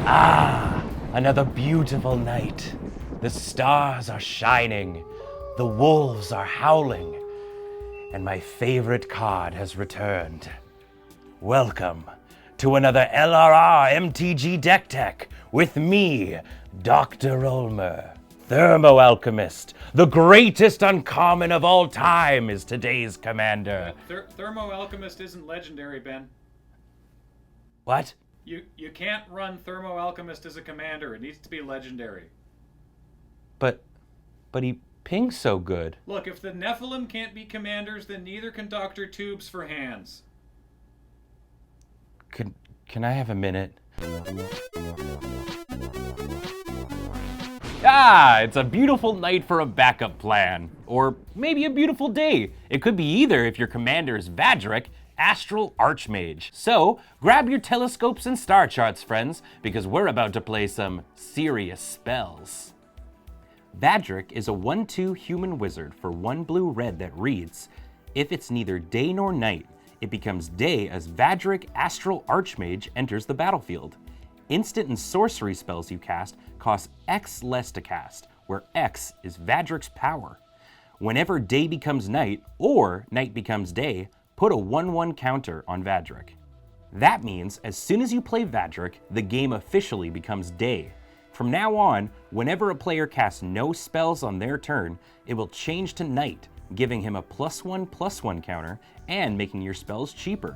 Ah, another beautiful night. The stars are shining, the wolves are howling, and my favorite card has returned. Welcome to another LRR MTG Deck Tech with me, Dr. Ulmer. Thermo Alchemist, the greatest uncommon of all time, is today's commander. Thermo Alchemist isn't legendary, Ben. What? You can't run Thermo Alchemist as a commander. It needs to be legendary. But he pings so good. Look, if the Nephilim can't be commanders, then neither can Dr. Tubes for hands. Can I have a minute? Ah, it's a beautiful night for a backup plan. Or maybe a beautiful day. It could be either if your commander is Vadrik, Astral Archmage. So, grab your telescopes and star charts, friends, because we're about to play some serious spells. Vadrik is a 1/2 human wizard for 1 blue-red that reads, if it's neither day nor night, it becomes day as Vadrik Astral Archmage enters the battlefield. Instant and sorcery spells you cast cost X less to cast, where X is Vadrik's power. Whenever day becomes night, or night becomes day, put a 1/1 counter on Vadrik. That means as soon as you play Vadrik, the game officially becomes day. From now on, whenever a player casts no spells on their turn, it will change to night, giving him a +1/+1 counter and making your spells cheaper.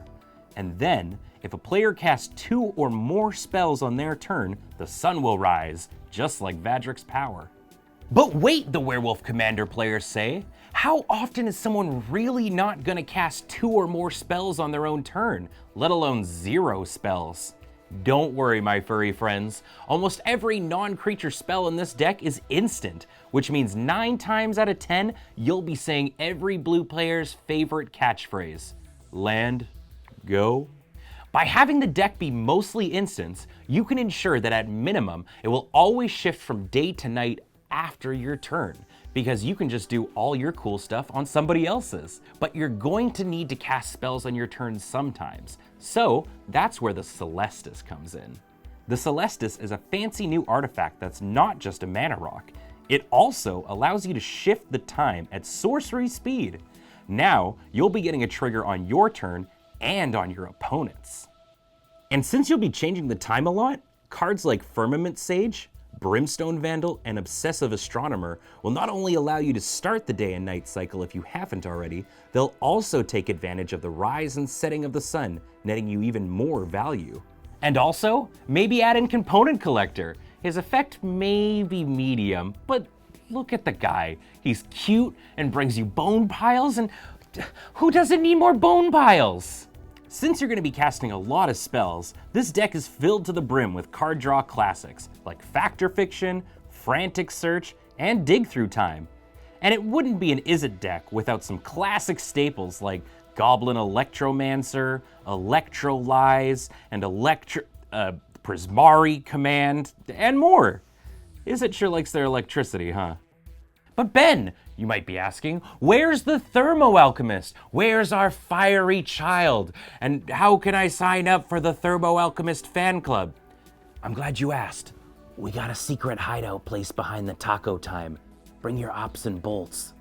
And then, if a player casts 2 or more spells on their turn, the sun will rise, just like Vadrik's power. But wait, the Werewolf Commander players say. How often is someone really not gonna cast 2 or more spells on their own turn, let alone 0 spells? Don't worry, my furry friends. Almost every non-creature spell in this deck is instant, which means 9 times out of 10, you'll be saying every blue player's favorite catchphrase, land, go. By having the deck be mostly instants, you can ensure that at minimum, it will always shift from day to night after your turn, because you can just do all your cool stuff on somebody else's. But you're going to need to cast spells on your turn sometimes, so that's where the Celestus comes in. The Celestus is a fancy new artifact that's not just a mana rock. It also allows you to shift the time at sorcery speed. Now, you'll be getting a trigger on your turn and on your opponent's. And since you'll be changing the time a lot, cards like Firmament Sage, Brimstone Vandal, and Obsessive Astronomer will not only allow you to start the day and night cycle if you haven't already, they'll also take advantage of the rise and setting of the sun, netting you even more value. And also, maybe add in Component Collector. His effect may be medium, but look at the guy. He's cute and brings you bone piles, and who doesn't need more bone piles? Since you're going to be casting a lot of spells, this deck is filled to the brim with card draw classics like Fact or Fiction, Frantic Search, and Dig Through Time. And it wouldn't be an Izzet deck without some classic staples like Goblin Electromancer, Electrolyze, and Prismari Command, and more. Izzet sure likes their electricity, huh? But Ben, you might be asking, where's the Thermo Alchemist? Where's our fiery child? And how can I sign up for the Thermo Alchemist fan club? I'm glad you asked. We got a secret hideout place behind the taco time. Bring your ops and bolts.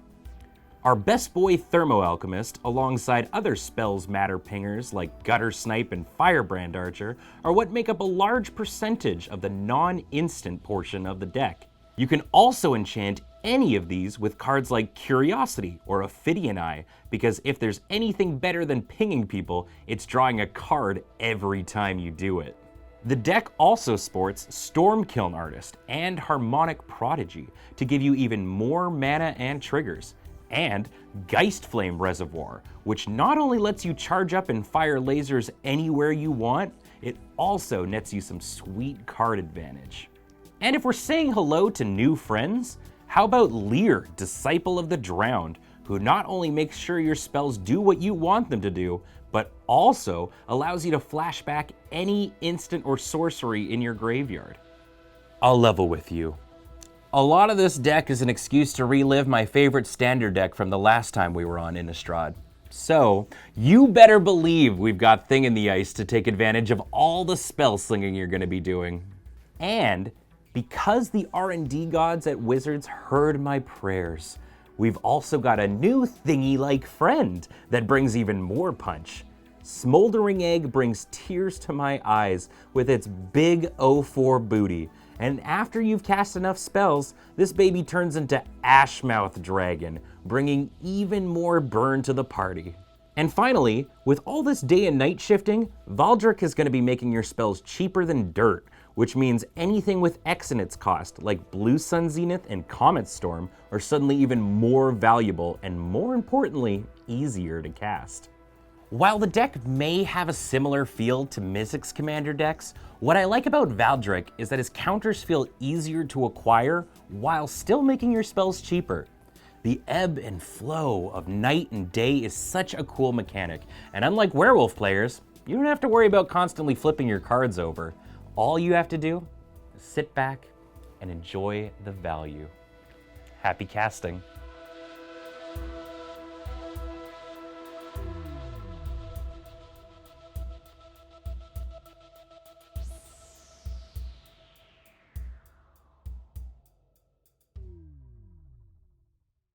Our best boy Thermo Alchemist, alongside other spells matter pingers like Gutter Snipe and Firebrand Archer, are what make up a large percentage of the non-instant portion of the deck. You can also enchant any of these with cards like Curiosity or Ophidian Eye, because if there's anything better than pinging people, it's drawing a card every time you do it. The deck also sports Stormkiln Artist and Harmonic Prodigy to give you even more mana and triggers, and Geistflame Reservoir, which not only lets you charge up and fire lasers anywhere you want, it also nets you some sweet card advantage. And if we're saying hello to new friends, how about Lear, Disciple of the Drowned, who not only makes sure your spells do what you want them to do, but also allows you to flash back any instant or sorcery in your graveyard. I'll level with you. A lot of this deck is an excuse to relive my favorite standard deck from the last time we were on Innistrad. So, you better believe we've got Thing in the Ice to take advantage of all the spell slinging you're gonna be doing. And because the R&D gods at Wizards heard my prayers, we've also got a new thingy-like friend that brings even more punch. Smoldering Egg brings tears to my eyes with its big 04 booty. And after you've cast enough spells, this baby turns into Ashmouth Dragon, bringing even more burn to the party. And finally, with all this day and night shifting, Valdric is going to be making your spells cheaper than dirt, which means anything with X in its cost, like Blue Sun Zenith and Comet Storm, are suddenly even more valuable and, more importantly, easier to cast. While the deck may have a similar feel to Mizzix Commander decks, what I like about Valdric is that his counters feel easier to acquire while still making your spells cheaper. The ebb and flow of night and day is such a cool mechanic, and unlike werewolf players, you don't have to worry about constantly flipping your cards over. All you have to do is sit back and enjoy the value. Happy casting.